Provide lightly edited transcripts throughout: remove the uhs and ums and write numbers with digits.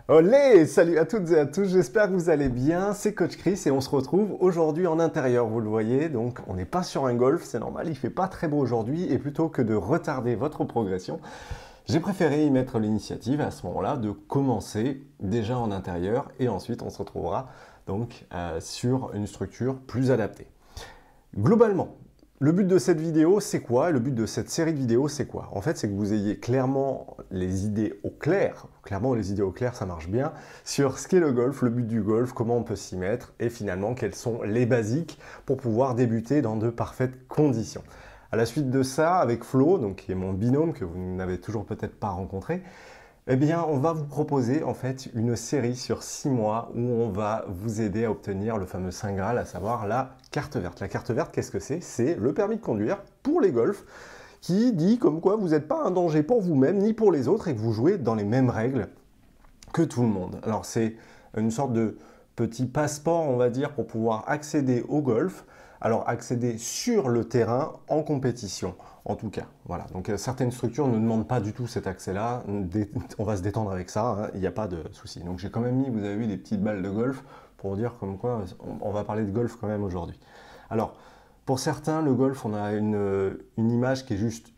Olé! Salut à toutes et à tous, j'espère que vous allez bien, c'est Coach Chris et on se retrouve aujourd'hui en intérieur, vous le voyez, donc on n'est pas sur un golf, c'est normal, il fait pas très beau aujourd'hui et plutôt que de retarder votre progression, j'ai préféré y mettre l'initiative à ce moment-là de commencer déjà en intérieur et ensuite on se retrouvera donc sur une structure plus adaptée. Globalement, le but de cette vidéo, c'est quoi? Le but de cette série de vidéos, c'est quoi? En fait, c'est que vous ayez clairement les idées au clair. Clairement, les idées au clair, ça marche bien. Sur ce qu'est le golf, le but du golf, comment on peut s'y mettre et finalement, quels sont les basiques pour pouvoir débuter dans de parfaites conditions. À la suite de ça, avec Flo, donc qui est mon binôme que vous n'avez toujours peut-être pas rencontré, eh bien, on va vous proposer en fait une série sur 6 mois où on va vous aider à obtenir le fameux Saint Graal, à savoir la carte verte. La carte verte, qu'est-ce que c'est? C'est le permis de conduire pour les golfs qui dit comme quoi vous n'êtes pas un danger pour vous-même ni pour les autres et que vous jouez dans les mêmes règles que tout le monde. Alors c'est une sorte de petit passeport, on va dire, pour pouvoir accéder au golf. Alors accéder sur le terrain en compétition, en tout cas. Voilà. Donc certaines structures ne demandent pas du tout cet accès-là. On va se détendre avec ça, hein, il n'y a pas de souci. Donc j'ai quand même mis, vous avez vu, des petites balles de golf pour dire comme quoi on va parler de golf quand même aujourd'hui. Alors pour certains, le golf, on a une image qui est juste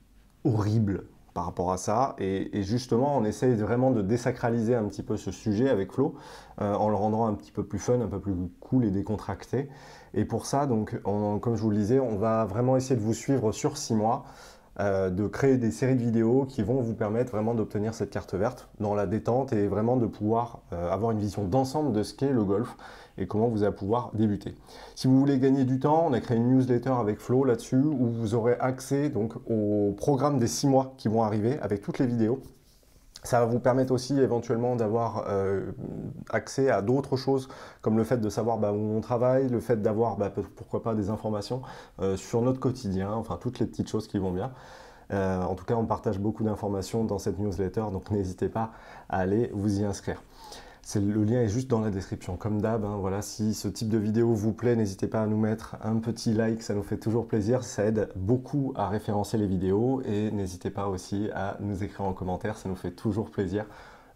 horrible par rapport à ça. Et justement, on essaye vraiment de désacraliser un petit peu ce sujet avec Flo, en le rendant un petit peu plus fun, un peu plus cool et décontracté. Et pour ça, donc, comme je vous le disais, on va vraiment essayer de vous suivre sur 6 mois, de créer des séries de vidéos qui vont vous permettre vraiment d'obtenir cette carte verte dans la détente et vraiment de pouvoir avoir une vision d'ensemble de ce qu'est le golf et comment vous allez pouvoir débuter. Si vous voulez gagner du temps, on a créé une newsletter avec Flo là-dessus où vous aurez accès donc au programme des 6 mois qui vont arriver avec toutes les vidéos. Ça va vous permettre aussi éventuellement d'avoir accès à d'autres choses, comme le fait de savoir où on travaille, le fait d'avoir pourquoi pas des informations sur notre quotidien, enfin toutes les petites choses qui vont bien. En tout cas, on partage beaucoup d'informations dans cette newsletter, donc n'hésitez pas à aller vous y inscrire. Le lien est juste dans la description, comme d'hab. Hein, voilà, si ce type de vidéo vous plaît, n'hésitez pas à nous mettre un petit like, ça nous fait toujours plaisir. Ça aide beaucoup à référencer les vidéos et n'hésitez pas aussi à nous écrire en commentaire, ça nous fait toujours plaisir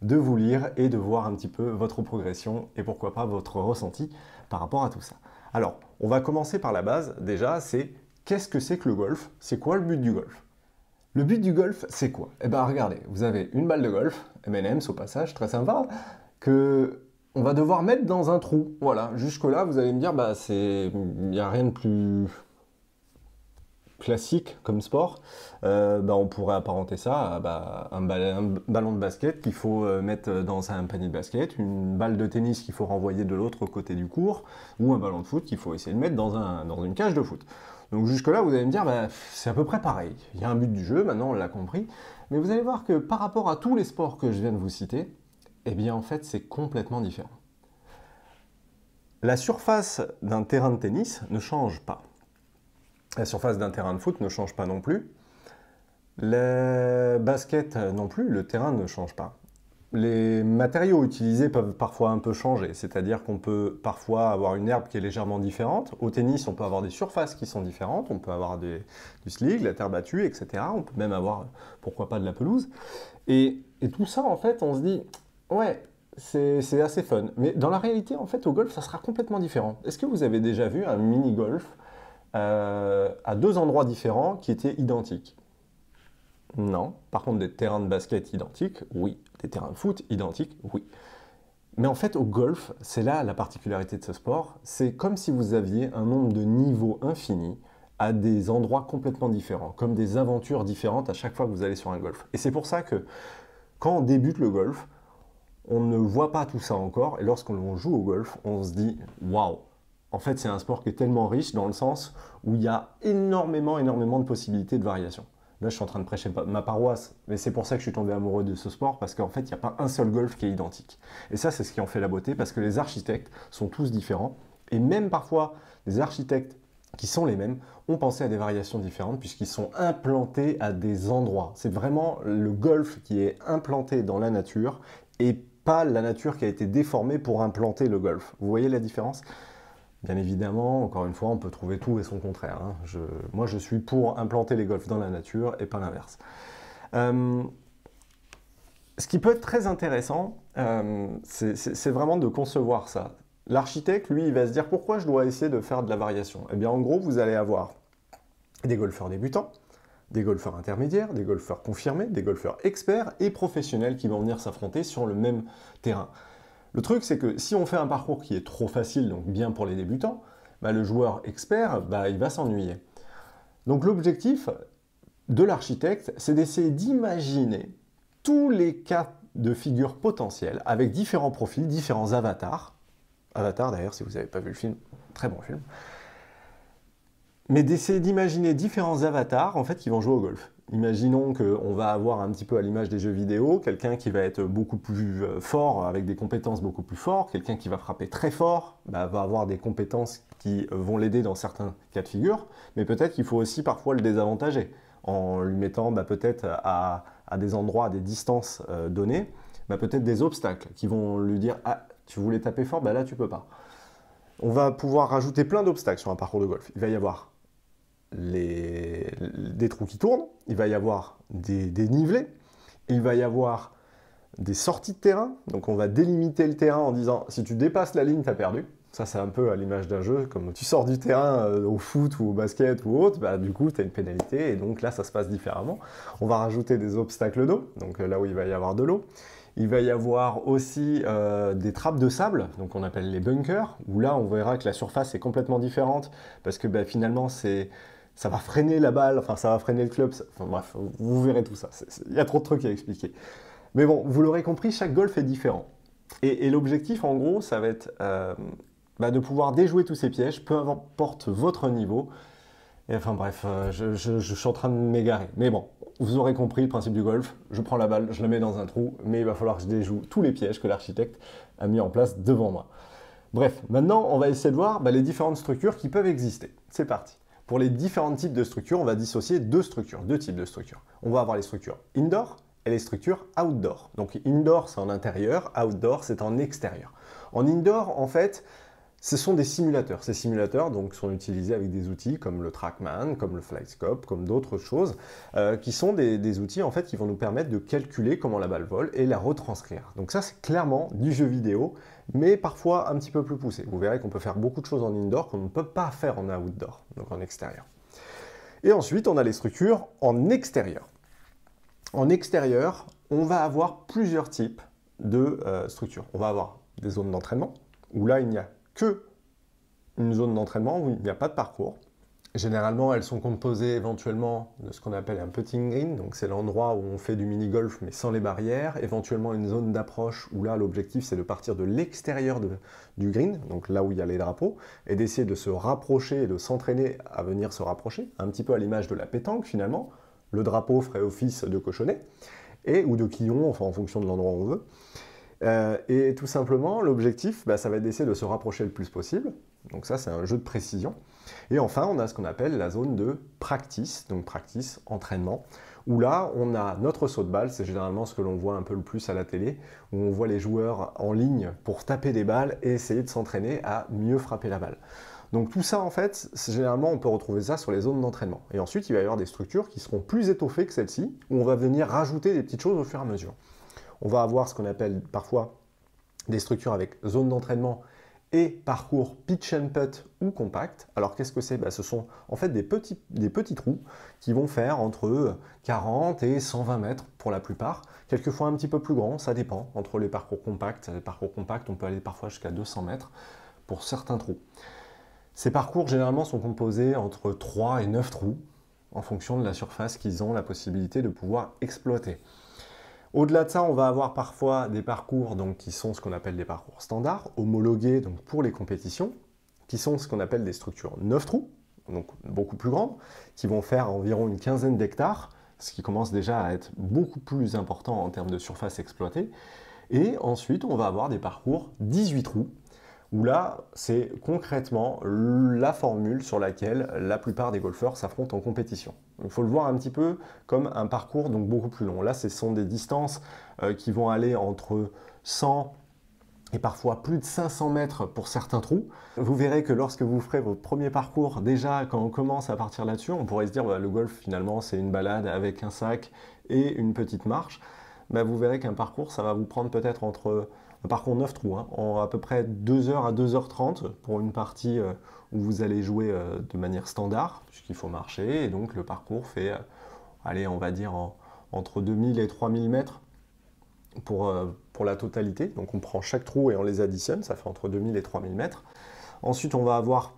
de vous lire et de voir un petit peu votre progression et pourquoi pas votre ressenti par rapport à tout ça. Alors, on va commencer par la base. Déjà, c'est qu'est-ce que c'est que le golf? C'est quoi le but du golf? Le but du golf, c'est quoi? Eh bien, regardez, vous avez une balle de golf, M&M's au passage, très sympa, que on va devoir mettre dans un trou. Voilà, jusque-là, vous allez me dire, il n'y a rien de plus classique comme sport. On pourrait apparenter ça à un ballon de basket qu'il faut mettre dans un panier de basket, une balle de tennis qu'il faut renvoyer de l'autre côté du court, ou un ballon de foot qu'il faut essayer de mettre dans une cage de foot. Donc jusque-là, vous allez me dire, c'est à peu près pareil. Il y a un but du jeu, maintenant on l'a compris. Mais vous allez voir que par rapport à tous les sports que je viens de vous citer, eh bien en fait c'est complètement différent. La surface d'un terrain de tennis ne change pas. La surface d'un terrain de foot ne change pas non plus. Le basket non plus, le terrain ne change pas. Les matériaux utilisés peuvent parfois un peu changer, c'est-à-dire qu'on peut parfois avoir une herbe qui est légèrement différente. Au tennis, on peut avoir des surfaces qui sont différentes, on peut avoir du slick, la terre battue, etc. On peut même avoir, pourquoi pas, de la pelouse. Et tout ça, en fait, on se dit, ouais, c'est assez fun. Mais dans la réalité, en fait, au golf, ça sera complètement différent. Est-ce que vous avez déjà vu un mini-golf à deux endroits différents qui étaient identiques? Non. Par contre, des terrains de basket identiques, oui. Des terrains de foot identiques, oui. Mais en fait, au golf, c'est là la particularité de ce sport, c'est comme si vous aviez un nombre de niveaux infini à des endroits complètement différents, comme des aventures différentes à chaque fois que vous allez sur un golf. Et c'est pour ça que quand on débute le golf, on ne voit pas tout ça encore, et lorsqu'on joue au golf, on se dit « Waouh !» En fait, c'est un sport qui est tellement riche dans le sens où il y a énormément de possibilités de variation. Là, je suis en train de prêcher ma paroisse, mais c'est pour ça que je suis tombé amoureux de ce sport, parce qu'en fait, il n'y a pas un seul golf qui est identique. Et ça, c'est ce qui en fait la beauté, parce que les architectes sont tous différents, et même parfois, les architectes qui sont les mêmes ont pensé à des variations différentes, puisqu'ils sont implantés à des endroits. C'est vraiment le golf qui est implanté dans la nature, et pas la nature qui a été déformée pour implanter le golf. Vous voyez la différence ? Bien évidemment, encore une fois, on peut trouver tout et son contraire. Hein. Moi, je suis pour implanter les golfs dans la nature et pas l'inverse. Ce qui peut être très intéressant, c'est vraiment de concevoir ça. L'architecte, lui, il va se dire pourquoi je dois essayer de faire de la variation. Eh bien, en gros, vous allez avoir des golfeurs débutants, des golfeurs intermédiaires, des golfeurs confirmés, des golfeurs experts et professionnels qui vont venir s'affronter sur le même terrain. Le truc, c'est que si on fait un parcours qui est trop facile, donc bien pour les débutants, bah, le joueur expert, bah, il va s'ennuyer. Donc l'objectif de l'architecte, c'est d'essayer d'imaginer tous les cas de figure potentiels avec différents profils, différents avatars. Avatar, d'ailleurs, si vous n'avez pas vu le film, très bon film. Mais d'essayer d'imaginer différents avatars, en fait, qui vont jouer au golf. Imaginons qu'on va avoir un petit peu à l'image des jeux vidéo, quelqu'un qui va être beaucoup plus fort, avec des compétences beaucoup plus fortes, quelqu'un qui va frapper très fort, bah, va avoir des compétences qui vont l'aider dans certains cas de figure, mais peut-être qu'il faut aussi parfois le désavantager, en lui mettant bah, peut-être à des endroits, à des distances données, bah, peut-être des obstacles qui vont lui dire « Ah, tu voulais taper fort, bah là tu peux pas ». On va pouvoir rajouter plein d'obstacles sur un parcours de golf. Il va y avoir des trous qui tournent, il va y avoir des nivelés, il va y avoir des sorties de terrain, donc on va délimiter le terrain en disant si tu dépasses la ligne, tu as perdu. Ça, c'est un peu à l'image d'un jeu, comme tu sors du terrain au foot ou au basket ou autre, bah, du coup, tu as une pénalité, et donc là, ça se passe différemment. On va rajouter des obstacles d'eau, donc là où il va y avoir de l'eau. Il va y avoir aussi des trappes de sable, donc on appelle les bunkers, où là, on verra que la surface est complètement différente, parce que bah, finalement, ça va freiner la balle, enfin, ça va freiner le club, enfin, bref, vous verrez tout ça. Il y a trop de trucs à expliquer. Mais bon, vous l'aurez compris, chaque golf est différent. Et l'objectif, en gros, ça va être de pouvoir déjouer tous ces pièges, peu importe votre niveau. Et enfin bref, je suis en train de m'égarer. Mais bon, vous aurez compris le principe du golf. Je prends la balle, je la mets dans un trou, mais il va falloir que je déjoue tous les pièges que l'architecte a mis en place devant moi. Bref, maintenant, on va essayer de voir les différentes structures qui peuvent exister. C'est parti. Pour les différents types de structures, on va dissocier deux types de structures. On va avoir les structures indoor et les structures outdoor. Donc indoor, c'est en intérieur, outdoor, c'est en extérieur. En indoor, en fait, ce sont des simulateurs. Ces simulateurs donc, sont utilisés avec des outils comme le TrackMan, comme le FlightScope, comme d'autres choses, qui sont des outils en fait, qui vont nous permettre de calculer comment la balle vole et la retranscrire. Donc ça, c'est clairement du jeu vidéo, mais parfois un petit peu plus poussé. Vous verrez qu'on peut faire beaucoup de choses en indoor qu'on ne peut pas faire en outdoor, donc en extérieur. Et ensuite, on a les structures en extérieur. En extérieur, on va avoir plusieurs types de structures. On va avoir des zones d'entraînement, où là, il n'y a que une zone d'entraînement où il n'y a pas de parcours. Généralement, elles sont composées éventuellement de ce qu'on appelle un putting green, donc c'est l'endroit où on fait du mini-golf mais sans les barrières, éventuellement une zone d'approche où là l'objectif c'est de partir de l'extérieur du green, donc là où il y a les drapeaux, et d'essayer de se rapprocher et de s'entraîner à venir se rapprocher, un petit peu à l'image de la pétanque finalement. Le drapeau ferait office de cochonnet, ou de quillon, enfin en fonction de l'endroit où on veut. Et tout simplement, l'objectif, ça va être d'essayer de se rapprocher le plus possible. Donc ça, c'est un jeu de précision. Et enfin, on a ce qu'on appelle la zone de practice, donc practice, entraînement, où là, on a notre saut de balle, c'est généralement ce que l'on voit un peu le plus à la télé, où on voit les joueurs en ligne pour taper des balles et essayer de s'entraîner à mieux frapper la balle. Donc tout ça, en fait, généralement, on peut retrouver ça sur les zones d'entraînement. Et ensuite, il va y avoir des structures qui seront plus étoffées que celle-ci, où on va venir rajouter des petites choses au fur et à mesure. On va avoir ce qu'on appelle parfois des structures avec zone d'entraînement et parcours pitch and putt ou compact. Alors qu'est-ce que c'est? Ce sont en fait des petits trous qui vont faire entre 40 et 120 mètres pour la plupart. Quelquefois un petit peu plus grand, ça dépend. Entre les parcours compacts, on peut aller parfois jusqu'à 200 mètres pour certains trous. Ces parcours généralement sont composés entre 3 et 9 trous en fonction de la surface qu'ils ont la possibilité de pouvoir exploiter. Au-delà de ça, on va avoir parfois des parcours qui sont ce qu'on appelle des parcours standards, homologués pour les compétitions, qui sont ce qu'on appelle des structures 9 trous, donc beaucoup plus grandes, qui vont faire environ une quinzaine d'hectares, ce qui commence déjà à être beaucoup plus important en termes de surface exploitée. Et ensuite, on va avoir des parcours 18 trous, où là, c'est concrètement la formule sur laquelle la plupart des golfeurs s'affrontent en compétition. Il faut le voir un petit peu comme un parcours beaucoup plus long. Là, ce sont des distances qui vont aller entre 100 et parfois plus de 500 mètres pour certains trous. Vous verrez que lorsque vous ferez votre premier parcours, déjà, quand on commence à partir là-dessus, on pourrait se dire le golf, finalement, c'est une balade avec un sac et une petite marche. bah, vous verrez qu'un parcours, ça va vous prendre peut-être entre un parcours 9 trous, hein, en à peu près 2 heures à 2h30 pour une partie où vous allez jouer de manière standard, puisqu'il faut marcher, et donc le parcours fait, allez, on va dire entre 2000 et 3000 mètres pour la totalité. Donc on prend chaque trou et on les additionne, ça fait entre 2000 et 3000 mètres. Ensuite, on va avoir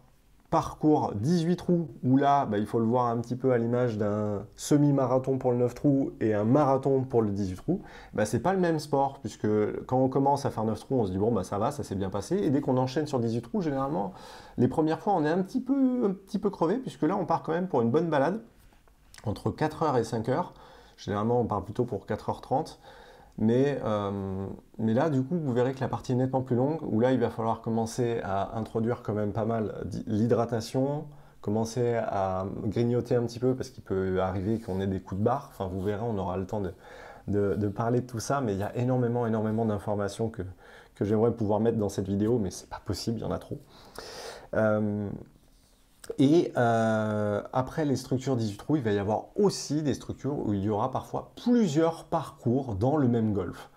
parcours 18 trous, où là, bah, il faut le voir un petit peu à l'image d'un semi-marathon pour le 9 trous et un marathon pour le 18 trous. Bah, c'est pas le même sport, puisque quand on commence à faire 9 trous, on se dit bon, bah, ça va, ça s'est bien passé. Et dès qu'on enchaîne sur 18 trous, généralement, les premières fois, on est un petit peu crevé, puisque là, on part quand même pour une bonne balade, entre 4h et 5h. Généralement, on part plutôt pour 4h30. Mais là, du coup, vous verrez que la partie est nettement plus longue, où là, il va falloir commencer à introduire quand même pas mal l'hydratation, commencer à grignoter un petit peu, parce qu'il peut arriver qu'on ait des coups de barre. Enfin, vous verrez, on aura le temps de parler de tout ça, mais il y a énormément d'informations que j'aimerais pouvoir mettre dans cette vidéo, mais c'est pas possible, il y en a trop. Après les structures 18 trous, il va y avoir aussi des structures où il y aura parfois plusieurs parcours dans le même golf.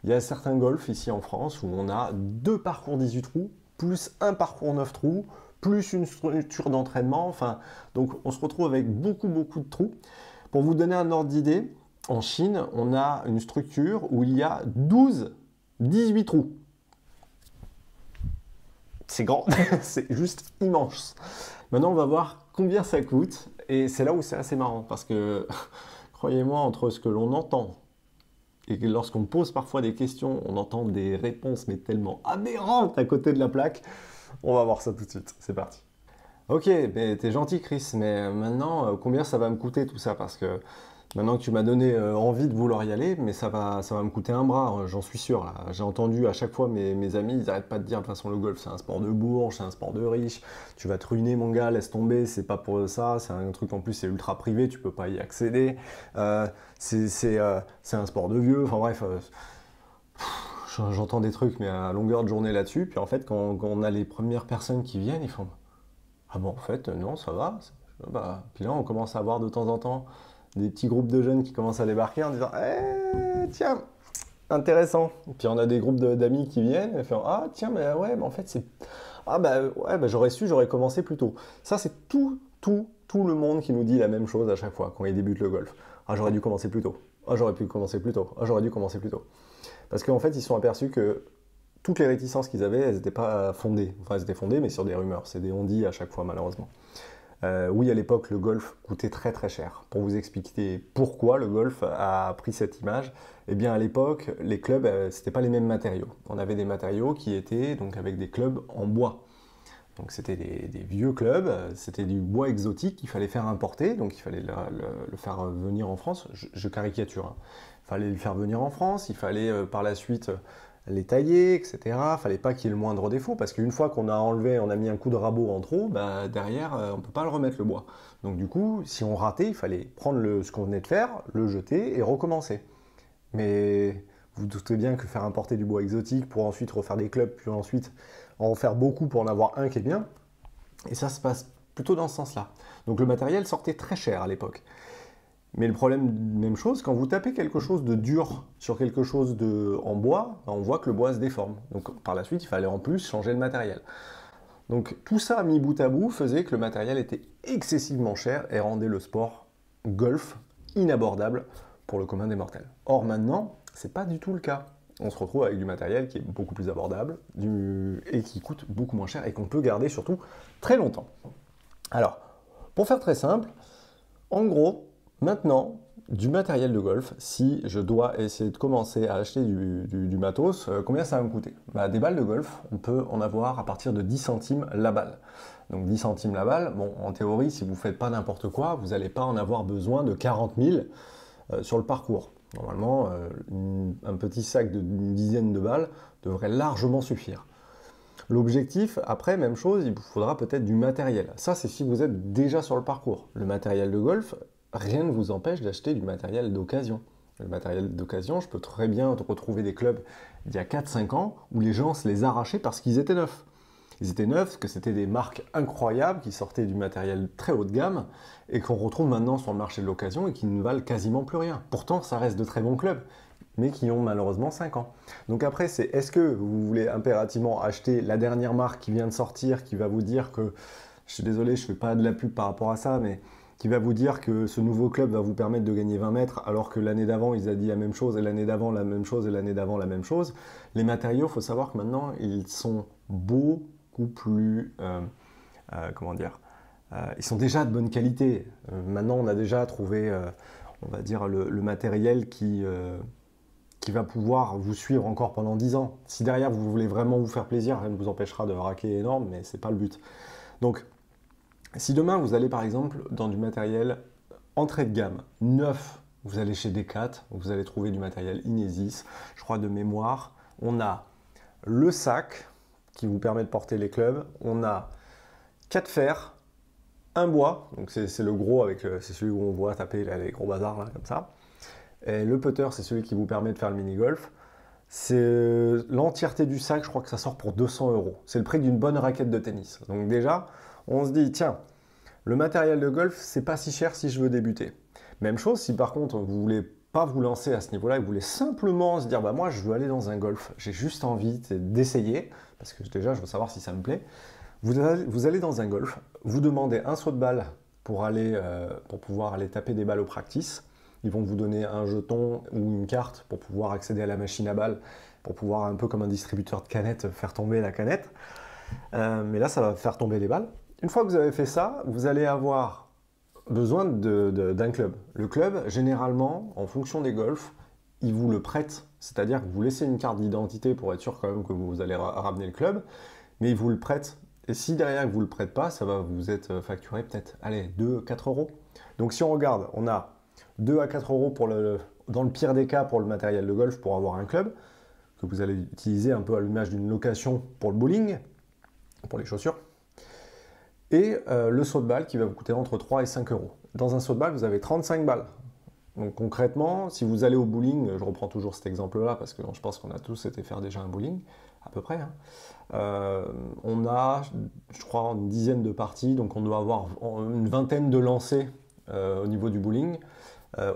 Il y a certains golfs ici en France où on a 2 parcours 18 trous, plus un parcours 9 trous, plus une structure d'entraînement. Enfin, donc on se retrouve avec beaucoup de trous. Pour vous donner un ordre d'idée, en Chine, on a une structure où il y a 18 trous. C'est grand, c'est juste immense. Maintenant, on va voir combien ça coûte, et c'est là où c'est assez marrant, parce que, croyez-moi, entre ce que l'on entend, et que lorsqu'on pose parfois des questions, on entend des réponses, mais tellement aberrantes à côté de la plaque, on va voir ça tout de suite, c'est parti. Ok, mais t'es gentil Chris, mais maintenant, combien ça va me coûter tout ça? Parce que maintenant que tu m'as donné envie de vouloir y aller, mais ça va me coûter un bras, j'en suis sûr. J'ai entendu à chaque fois mes amis, ils n'arrêtent pas de dire de toute façon le golf c'est un sport de bourge, c'est un sport de riche, tu vas te ruiner mon gars, laisse tomber, c'est pas pour ça, c'est un truc en plus c'est ultra privé, tu peux pas y accéder, c'est un sport de vieux, enfin bref, j'entends des trucs mais à longueur de journée là-dessus, puis en fait quand on a les premières personnes qui viennent, ils font ah bon en fait non ça va, bah, puis là on commence à voir de temps en temps des petits groupes de jeunes qui commencent à débarquer en disant eh, tiens, intéressant. Et puis on a des groupes d'amis qui viennent et font ah tiens, mais ouais, mais en fait c'est. Ah bah ouais, bah, j'aurais su, j'aurais commencé plus tôt. Ça, c'est tout le monde qui nous dit la même chose à chaque fois quand ils débutent le golf. Ah, j'aurais dû commencer plus tôt. Ah, j'aurais pu commencer plus tôt. Ah, j'aurais dû commencer plus tôt. Parce qu'en fait, ils se sont aperçus que toutes les réticences qu'ils avaient, elles n'étaient pas fondées. Enfin, elles étaient fondées, mais sur des rumeurs. C'est des on-dit à chaque fois, malheureusement. Oui, à l'époque, le golf coûtait très cher. Pour vous expliquer pourquoi le golf a pris cette image, eh bien à l'époque, les clubs, c'était pas les mêmes matériaux. On avait des matériaux qui étaient donc avec des clubs en bois. Donc c'était des vieux clubs, c'était du bois exotique qu'il fallait faire importer, donc il fallait le faire venir en France. Je caricature, hein. Il fallait le faire venir en France, il fallait par la suite les tailler, etc. Il fallait pas qu'il y ait le moindre défaut, parce qu'une fois qu'on a enlevé, on a mis un coup de rabot en trop, bah, derrière, on peut pas le remettre le bois. Donc du coup, si on ratait, il fallait prendre ce qu'on venait de faire, le jeter et recommencer. Mais vous doutez bien que faire importer du bois exotique pour ensuite refaire des clubs, puis ensuite en faire beaucoup pour en avoir un qui est bien, et ça se passe plutôt dans ce sens-là. Donc le matériel sortait très cher à l'époque. Mais le problème, même chose, quand vous tapez quelque chose de dur sur quelque chose en bois, on voit que le bois se déforme. Donc par la suite, il fallait en plus changer le matériel. Donc tout ça mis bout à bout faisait que le matériel était excessivement cher et rendait le sport golf inabordable pour le commun des mortels. Or maintenant, c'est pas du tout le cas. On se retrouve avec du matériel qui est beaucoup plus abordable et qui coûte beaucoup moins cher et qu'on peut garder surtout très longtemps. Alors, pour faire très simple, en gros, maintenant, du matériel de golf, si je dois essayer de commencer à acheter du matos, combien ça va me coûter? Bah, des balles de golf, on peut en avoir à partir de 10 centimes la balle. Donc 10 centimes la balle, bon, en théorie, si vous ne faites pas n'importe quoi, vous n'allez pas en avoir besoin de 40 000 sur le parcours. Normalement, un petit sac d'une dizaine de balles devrait largement suffire. L'objectif, après, même chose, il vous faudra peut-être du matériel. Ça, c'est si vous êtes déjà sur le parcours. Le matériel de golf, rien ne vous empêche d'acheter du matériel d'occasion. Le matériel d'occasion, je peux très bien retrouver des clubs d'il y a 4-5 ans où les gens se les arrachaient parce qu'ils étaient neufs. Ils étaient neufs, parce que c'était des marques incroyables qui sortaient du matériel très haut de gamme et qu'on retrouve maintenant sur le marché de l'occasion et qui ne valent quasiment plus rien. Pourtant, ça reste de très bons clubs. mais qui ont malheureusement 5 ans. Donc après, c'est est-ce que vous voulez impérativement acheter la dernière marque qui vient de sortir, qui va vous dire que, je suis désolé, je ne fais pas de la pub par rapport à ça, mais qui va vous dire que ce nouveau club va vous permettre de gagner 20 mètres, alors que l'année d'avant, ils ont dit la même chose, et l'année d'avant, la même chose, et l'année d'avant, la même chose. Les matériaux, il faut savoir que maintenant, ils sont beaucoup plus... comment dire ils sont déjà de bonne qualité. Maintenant, on a déjà trouvé, on va dire, le matériel qui va pouvoir vous suivre encore pendant 10 ans. Si derrière, vous voulez vraiment vous faire plaisir, rien ne vous empêchera de raquer énorme, mais ce n'est pas le but. Donc, si demain, vous allez par exemple dans du matériel entrée de gamme, neuf, vous allez chez Decat, vous allez trouver du matériel Inesis, je crois de mémoire. On a le sac qui vous permet de porter les clubs. On a 4 fers, un bois, donc c'est le gros, c'est celui où on voit taper là, les gros bazars là, comme ça. Et le putter, c'est celui qui vous permet de faire le mini-golf. C'est l'entièreté du sac, je crois que ça sort pour 200 €. C'est le prix d'une bonne raquette de tennis. Donc déjà, on se dit, tiens, le matériel de golf, c'est pas si cher si je veux débuter. Même chose, si par contre, vous voulez pas vous lancer à ce niveau-là, vous voulez simplement se dire, bah moi, je veux aller dans un golf, j'ai juste envie d'essayer, parce que déjà, je veux savoir si ça me plaît. Vous allez dans un golf, vous demandez un saut de balle pour pouvoir aller taper des balles au practice. Ils vont vous donner un jeton ou une carte pour pouvoir accéder à la machine à balles, pour pouvoir, un peu comme un distributeur de canettes, faire tomber la canette. Mais là, ça va faire tomber les balles. Une fois que vous avez fait ça, vous allez avoir besoin d'un club. Le club, généralement, en fonction des golfs, il vous le prête. C'est-à-dire que vous laissez une carte d'identité pour être sûr quand même que vous allez ramener le club, mais il vous le prête. Et si derrière il ne vous le prête pas, ça va vous être facturé peut-être, allez, 2 à 4 €. Donc si on regarde, on a 2 à 4 € dans le pire des cas pour le matériel de golf pour avoir un club, que vous allez utiliser un peu à l'image d'une location pour le bowling, pour les chaussures. Et le saut de balle qui va vous coûter entre 3 et 5 €. Dans un saut de balle, vous avez 35 balles. Donc concrètement, si vous allez au bowling, je reprends toujours cet exemple-là parce que je pense qu'on a tous été faire déjà un bowling, à peu près. On a, je crois, une dizaine de parties, donc on doit avoir une vingtaine de lancers au niveau du bowling.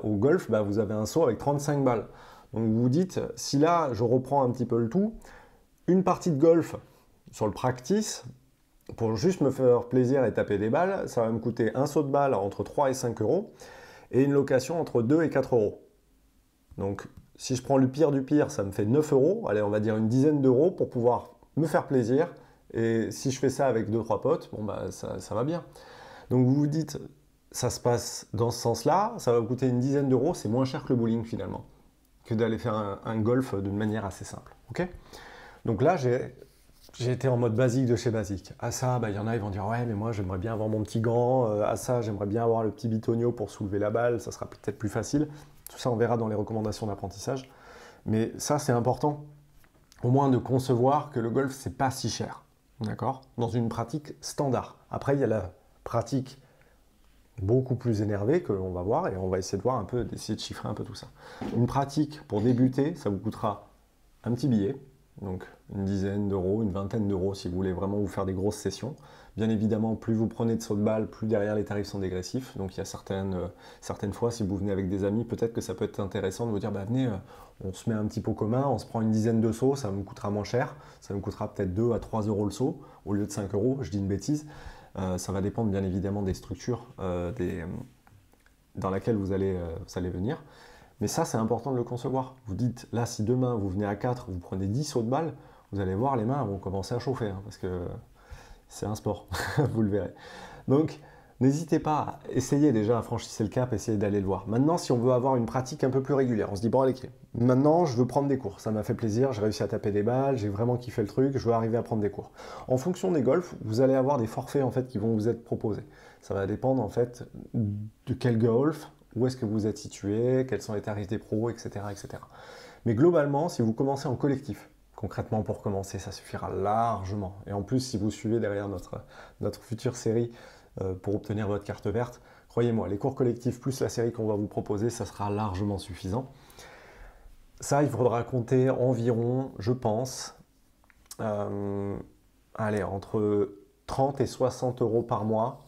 Au golf, bah, vous avez un saut avec 35 balles. Donc vous vous dites, si là, je reprends un petit peu le tout, une partie de golf sur le practice, pour juste me faire plaisir et taper des balles, ça va me coûter un saut de balle entre 3 et 5 € et une location entre 2 et 4 €. Donc si je prends le pire du pire, ça me fait 9 €, allez, on va dire une dizaine d'euros pour pouvoir me faire plaisir. Et si je fais ça avec 2-3 potes, bon bah ça va bien. Donc vous vous dites, ça se passe dans ce sens-là, ça va vous coûter une dizaine d'euros, c'est moins cher que le bowling finalement, que d'aller faire un golf d'une manière assez simple. Okay, donc là, j'ai été en mode basique de chez basique. À ça, bah, y en a, ils vont dire, ouais, mais moi j'aimerais bien avoir mon petit gant, à ça, j'aimerais bien avoir le petit bitonio pour soulever la balle, ça sera peut-être plus facile. Tout ça, on verra dans les recommandations d'apprentissage. Mais ça, c'est important, au moins de concevoir que le golf, c'est pas si cher, d'accord? Dans une pratique standard. Après, il y a la pratique beaucoup plus énervée que l'on va voir, et on va essayer de voir un peu, d'essayer de chiffrer un peu tout ça. Une pratique, pour débuter, ça vous coûtera un petit billet, donc une dizaine d'euros, une vingtaine d'euros si vous voulez vraiment vous faire des grosses sessions. Bien évidemment, plus vous prenez de sauts de balle, plus derrière les tarifs sont dégressifs. Donc il y a certaines fois, si vous venez avec des amis, peut-être que ça peut être intéressant de vous dire, bah, venez, on se met un petit pot commun, on se prend une dizaine de sauts, ça me coûtera moins cher. Ça me coûtera peut-être 2 à 3 € le saut, au lieu de 5 €, je dis une bêtise. Ça va dépendre bien évidemment des structures dans laquelle vous allez venir. Mais ça, c'est important de le concevoir. Vous dites, là, si demain, vous venez à 4, vous prenez 10 sauts de balle, vous allez voir, les mains vont commencer à chauffer, hein, parce que c'est un sport, vous le verrez. Donc, n'hésitez pas à essayer déjà, à franchir le cap, essayer d'aller le voir. Maintenant, si on veut avoir une pratique un peu plus régulière, on se dit, bon, allez, maintenant, je veux prendre des cours. Ça m'a fait plaisir, j'ai réussi à taper des balles, j'ai vraiment kiffé le truc, je veux arriver à prendre des cours. En fonction des golfs, vous allez avoir des forfaits, en fait, qui vont vous être proposés. Ça va dépendre, en fait, de quel golf, où est-ce que vous êtes situé, quels sont les tarifs des pros, etc., etc. Mais globalement, si vous commencez en collectif, concrètement pour commencer, ça suffira largement. Et en plus, si vous suivez derrière notre future série pour obtenir votre carte verte, croyez-moi, les cours collectifs plus la série qu'on va vous proposer, ça sera largement suffisant. Ça, il faudra compter environ, je pense, allez, entre 30 et 60 € par mois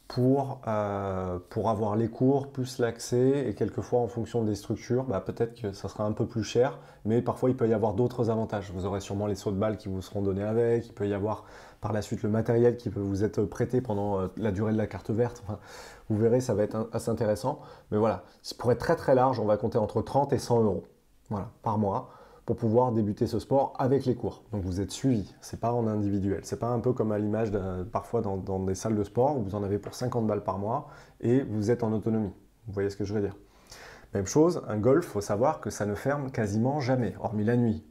pour avoir les cours, plus l'accès, et quelquefois en fonction des structures, bah, peut-être que ça sera un peu plus cher, mais parfois il peut y avoir d'autres avantages. Vous aurez sûrement les sauts de balles qui vous seront donnés avec, il peut y avoir par la suite le matériel qui peut vous être prêté pendant la durée de la carte verte. Enfin, vous verrez, ça va être assez intéressant. Mais voilà, pour être très très large, on va compter entre 30 et 100 euros voilà, par mois pour pouvoir débuter ce sport avec les cours. Donc vous êtes suivi, c'est pas en individuel. C'est pas un peu comme à l'image parfois dans des salles de sport où vous en avez pour 50 balles par mois et vous êtes en autonomie. Vous voyez ce que je veux dire? Même chose, un golf, il faut savoir que ça ne ferme quasiment jamais, hormis la nuit.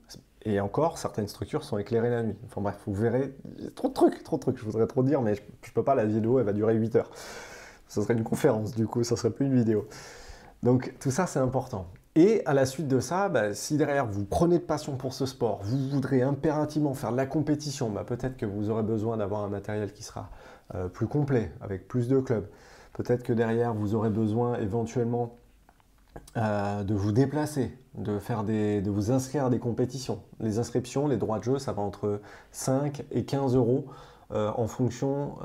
Et encore, certaines structures sont éclairées la nuit. Enfin bref, vous verrez, trop de trucs, je voudrais trop dire, mais je peux pas, la vidéo, elle va durer 8 heures. Ça serait une conférence, du coup, ça serait plus une vidéo. Donc tout ça, c'est important. Et à la suite de ça, bah, si derrière vous prenez de passion pour ce sport, vous voudrez impérativement faire de la compétition, bah, peut-être que vous aurez besoin d'avoir un matériel qui sera plus complet, avec plus de clubs. Peut-être que derrière vous aurez besoin éventuellement de vous déplacer, de vous inscrire à des compétitions. Les inscriptions, les droits de jeu, ça va entre 5 et 15 euros en fonction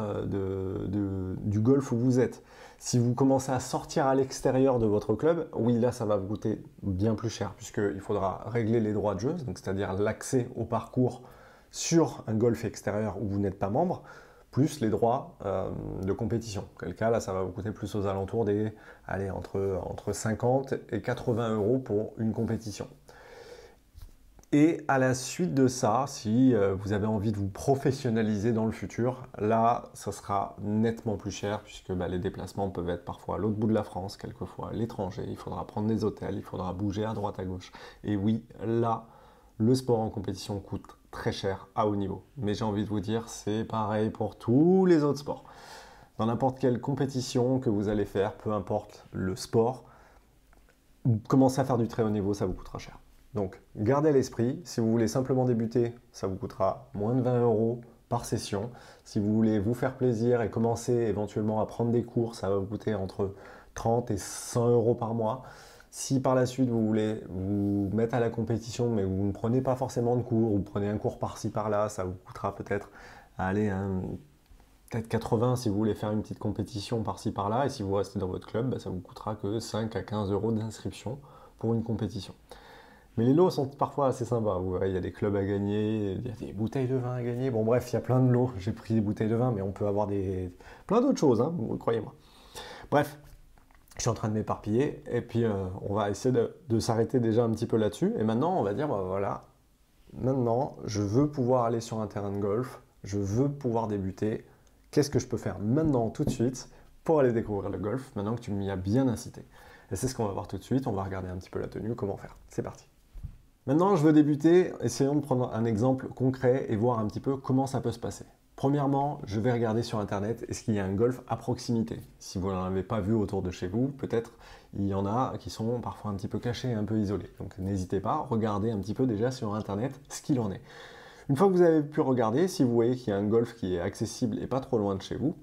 du golf où vous êtes. Si vous commencez à sortir à l'extérieur de votre club, oui, là, ça va vous coûter bien plus cher, puisqu'il faudra régler les droits de jeu, c'est-à-dire l'accès au parcours sur un golf extérieur où vous n'êtes pas membre, plus les droits de compétition. Quel cas, là, ça va vous coûter plus aux alentours des, allez, entre 50 et 80 euros pour une compétition. Et à la suite de ça, si vous avez envie de vous professionnaliser dans le futur, là, ça sera nettement plus cher puisque bah, les déplacements peuvent être parfois à l'autre bout de la France, quelquefois à l'étranger. Il faudra prendre des hôtels, il faudra bouger à droite à gauche. Et oui, là, le sport en compétition coûte très cher à haut niveau. Mais j'ai envie de vous dire, c'est pareil pour tous les autres sports. Dans n'importe quelle compétition que vous allez faire, peu importe le sport, commencez à faire du très haut niveau, ça vous coûtera cher. Donc, gardez à l'esprit, si vous voulez simplement débuter, ça vous coûtera moins de 20 euros par session. Si vous voulez vous faire plaisir et commencer éventuellement à prendre des cours, ça va vous coûter entre 30 et 100 euros par mois. Si par la suite vous voulez vous mettre à la compétition, mais vous ne prenez pas forcément de cours, vous prenez un cours par-ci par-là, ça vous coûtera peut-être, allez, peut-être 80 si vous voulez faire une petite compétition par-ci par-là. Et si vous restez dans votre club, bah, ça vous coûtera que 5 à 15 euros d'inscription pour une compétition. Mais les lots sont parfois assez sympas. Vous voyez, il y a des clubs à gagner, il y a des bouteilles de vin à gagner. Bon, bref, il y a plein de lots. J'ai pris des bouteilles de vin, mais on peut avoir plein d'autres choses, hein, croyez-moi. Bref, je suis en train de m'éparpiller. Et puis, on va essayer de s'arrêter déjà un petit peu là-dessus. Et maintenant, on va dire, bah, voilà, maintenant, je veux pouvoir aller sur un terrain de golf. Je veux pouvoir débuter. Qu'est-ce que je peux faire maintenant, tout de suite, pour aller découvrir le golf, maintenant que tu m'y as bien incité? Et c'est ce qu'on va voir tout de suite. On va regarder un petit peu la tenue, comment faire. C'est parti. Maintenant, je veux débuter. Essayons de prendre un exemple concret et voir un petit peu comment ça peut se passer. Premièrement, je vais regarder sur Internet, est-ce qu'il y a un golf à proximité? Si vous n'en avez pas vu autour de chez vous, peut-être il y en a qui sont parfois un petit peu cachés, un peu isolés. Donc n'hésitez pas, regardez un petit peu déjà sur Internet ce qu'il en est. Une fois que vous avez pu regarder, si vous voyez qu'il y a un golf qui est accessible et pas trop loin de chez vous,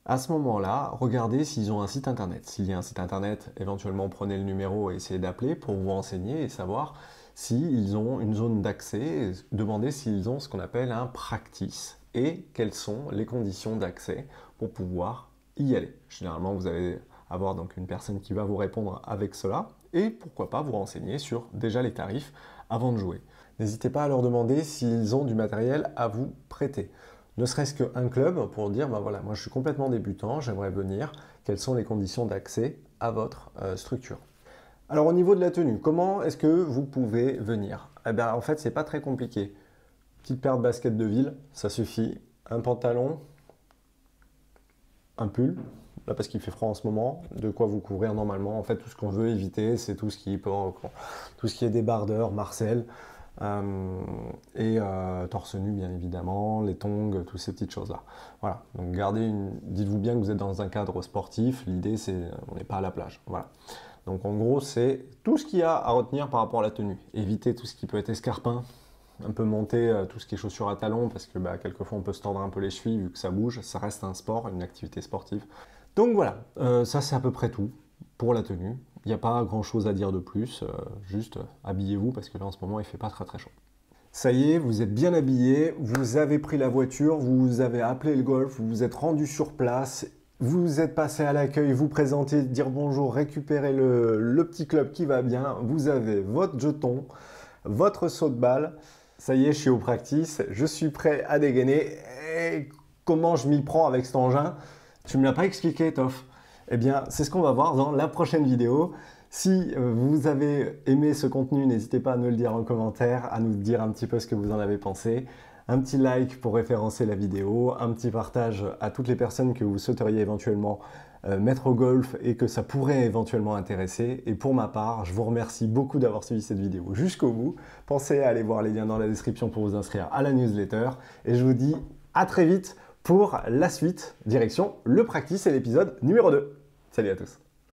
à ce moment-là, regardez s'ils ont un site internet. S'il y a un site internet, éventuellement prenez le numéro et essayez d'appeler pour vous renseigner et savoir s'ils ont une zone d'accès, demandez s'ils ont ce qu'on appelle un practice et quelles sont les conditions d'accès pour pouvoir y aller. Généralement, vous allez avoir donc une personne qui va vous répondre avec cela et pourquoi pas vous renseigner sur déjà les tarifs avant de jouer. N'hésitez pas à leur demander s'ils ont du matériel à vous prêter. Ne serait-ce qu'un club pour dire, ben voilà, moi je suis complètement débutant, j'aimerais venir, quelles sont les conditions d'accès à votre structure. Alors au niveau de la tenue, comment est-ce que vous pouvez venir? Eh bien en fait c'est pas très compliqué. Petite paire de baskets de ville, ça suffit. Un pantalon, un pull, là parce qu'il fait froid en ce moment, de quoi vous couvrir normalement. En fait tout ce qu'on veut éviter c'est tout ce qui est débardeur, marcel, et torse nu bien évidemment, les tongs, toutes ces petites choses là. Voilà, donc dites-vous bien que vous êtes dans un cadre sportif, l'idée c'est, on n'est pas à la plage, voilà. Donc en gros c'est tout ce qu'il y a à retenir par rapport à la tenue. Évitez tout ce qui peut être escarpin, un peu monter tout ce qui est chaussures à talons, parce que bah, quelquefois on peut se tordre un peu les chevilles vu que ça bouge, ça reste un sport, une activité sportive. Donc voilà, ça c'est à peu près tout pour la tenue. Il n'y a pas grand chose à dire de plus, juste habillez-vous parce que là en ce moment il ne fait pas très très chaud. Ça y est, vous êtes bien habillé, vous avez pris la voiture, vous avez appelé le golf, vous vous êtes rendu sur place Vous êtes passé à l'accueil, vous présenter, dire bonjour, récupérer le petit club qui va bien. Vous avez votre jeton, votre saut de balle. Ça y est, je suis au practice, je suis prêt à dégainer. Et comment je m'y prends avec cet engin? Tu ne me l'as pas expliqué, Toff. Eh bien, c'est ce qu'on va voir dans la prochaine vidéo. Si vous avez aimé ce contenu, n'hésitez pas à nous le dire en commentaire, à nous dire un petit peu ce que vous en avez pensé. Un petit like pour référencer la vidéo, un petit partage à toutes les personnes que vous souhaiteriez éventuellement mettre au golf et que ça pourrait éventuellement intéresser. Et pour ma part, je vous remercie beaucoup d'avoir suivi cette vidéo jusqu'au bout. Pensez à aller voir les liens dans la description pour vous inscrire à la newsletter. Et je vous dis à très vite pour la suite, direction le practice et l'épisode numéro 2. Salut à tous.